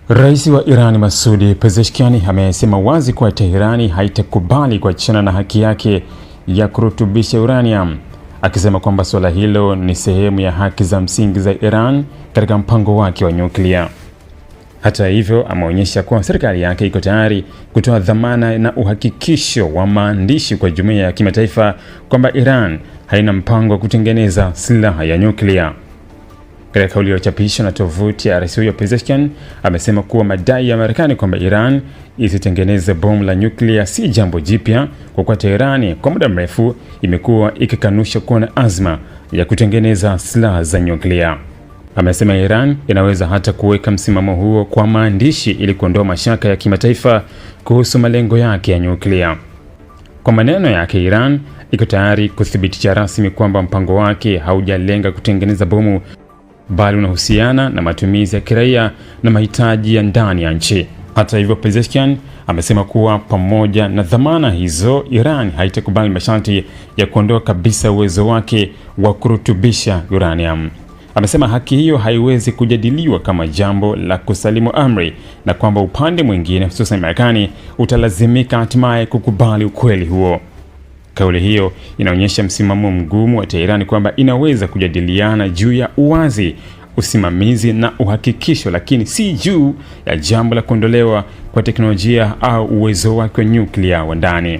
Rais wa Iran Masoud Pezeshkian amesema wazi kuwa Tehran haitakubali kuachana na haki yake ya kurutubisha uranium, akisema kwamba suala hilo ni sehemu ya haki za msingi za Iran katika mpango wake wa nyuklia. Hata hivyo, ameonyesha kuwa serikali yake iko tayari kutoa dhamana na uhakikisho wa maandishi kwa jumuiya ya kimataifa kwamba Iran haina mpango wa kutengeneza silaha ya nyuklia. Katika kauli iliyochapishwa na tovuti ya rais huyo, Pezeshkian amesema kuwa madai ya Marekani kwamba Iran isitengeneze bomu la nyuklia si jambo jipya, kwa kuwa Tehran kwa muda mrefu imekuwa ikikanusha kuwa na azma ya kutengeneza silaha za nyuklia. Amesema Iran inaweza hata kuweka msimamo huo kwa maandishi ili kuondoa mashaka ya kimataifa kuhusu malengo yake ya nyuklia. Kwa maneno yake, Iran iko tayari kuthibitisha rasmi kwamba mpango wake haujalenga kutengeneza bomu, bali unahusiana na matumizi ya kiraia na mahitaji ya ndani ya nchi. Hata hivyo, Pezeshkian amesema kuwa pamoja na dhamana hizo, Iran haitakubali masharti ya kuondoa kabisa uwezo wake wa kurutubisha uranium. Amesema haki hiyo haiwezi kujadiliwa kama jambo la kusalimu amri, na kwamba upande mwingine, hususan Marekani, utalazimika hatimaye kukubali ukweli huo. Kauli hiyo inaonyesha msimamo mgumu wa Tehran kwamba inaweza kujadiliana juu ya uwazi, usimamizi na uhakikisho, lakini si juu ya jambo la kuondolewa kwa teknolojia au uwezo wake wa nyuklia wa ndani.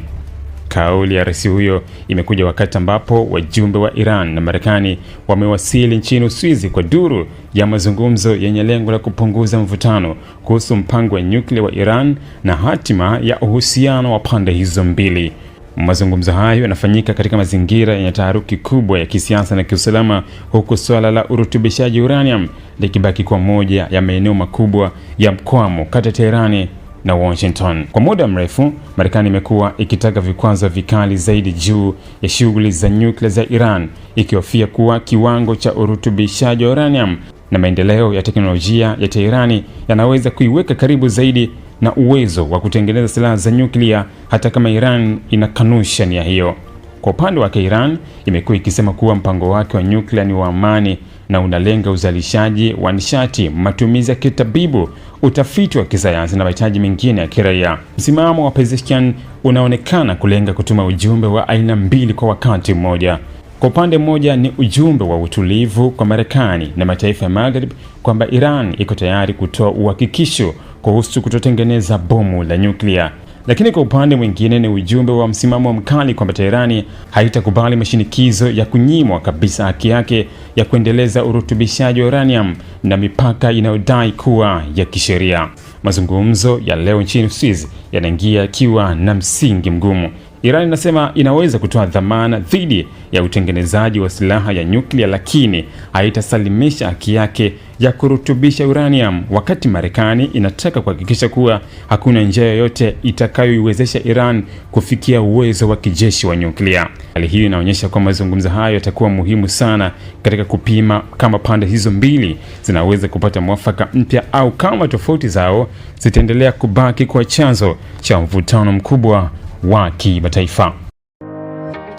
Kauli ya rais huyo imekuja wakati ambapo wajumbe wa Iran na Marekani wamewasili nchini Uswizi kwa duru ya mazungumzo yenye lengo la kupunguza mvutano kuhusu mpango wa nyuklia wa Iran na hatima ya uhusiano wa pande hizo mbili. Mazungumzo hayo yanafanyika katika mazingira yenye taharuki kubwa ya kisiasa na kiusalama, huku swala la urutubishaji uranium likibaki kwa moja ya maeneo makubwa ya mkwamo kati ya Tehran na Washington. Kwa muda mrefu, Marekani imekuwa ikitaka vikwazo vikali zaidi juu ya shughuli za nyuklia za Iran, ikihofia kuwa kiwango cha urutubishaji wa uranium na maendeleo ya teknolojia ya Tehran yanaweza kuiweka karibu zaidi na uwezo wa kutengeneza silaha za nyuklia, hata kama Iran inakanusha nia hiyo. Kwa upande wake, Iran imekuwa ikisema kuwa mpango wake wa nyuklia ni wa amani na unalenga uzalishaji wa nishati, matumizi ya kitabibu, utafiti wa kisayansi na mahitaji mengine ya kiraia. Msimamo wa Pezeshkian unaonekana kulenga kutuma ujumbe wa aina mbili kwa wakati mmoja. Kwa upande mmoja ni ujumbe wa utulivu kwa Marekani na mataifa ya Magharibi kwamba Iran iko tayari kutoa uhakikisho kuhusu kutotengeneza bomu la nyuklia. Lakini kwa upande mwingine ni ujumbe wa msimamo mkali kwamba Tehran haitakubali mashinikizo ya kunyimwa kabisa haki yake ya kuendeleza urutubishaji wa uranium na mipaka inayodai kuwa ya kisheria. Mazungumzo ya leo nchini Uswizi yanaingia ikiwa na msingi mgumu. Iran inasema inaweza kutoa dhamana dhidi ya utengenezaji wa silaha ya nyuklia, lakini haitasalimisha haki yake ya kurutubisha uranium, wakati Marekani inataka kuhakikisha kuwa hakuna njia yoyote itakayoiwezesha Iran kufikia uwezo wa kijeshi wa nyuklia. Hali hii inaonyesha kwamba mazungumzo hayo yatakuwa muhimu sana katika kupima kama pande hizo mbili zinaweza kupata mwafaka mpya au kama tofauti zao zitaendelea kubaki kwa chanzo cha mvutano mkubwa wa kimataifa.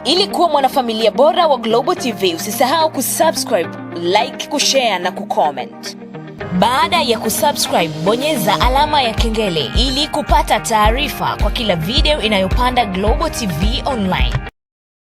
Ili kuwa mwanafamilia bora wa Global TV, usisahau kusubscribe, like, kushare na kucomment. Baada ya kusubscribe, bonyeza alama ya kengele ili kupata taarifa kwa kila video inayopanda Global TV Online.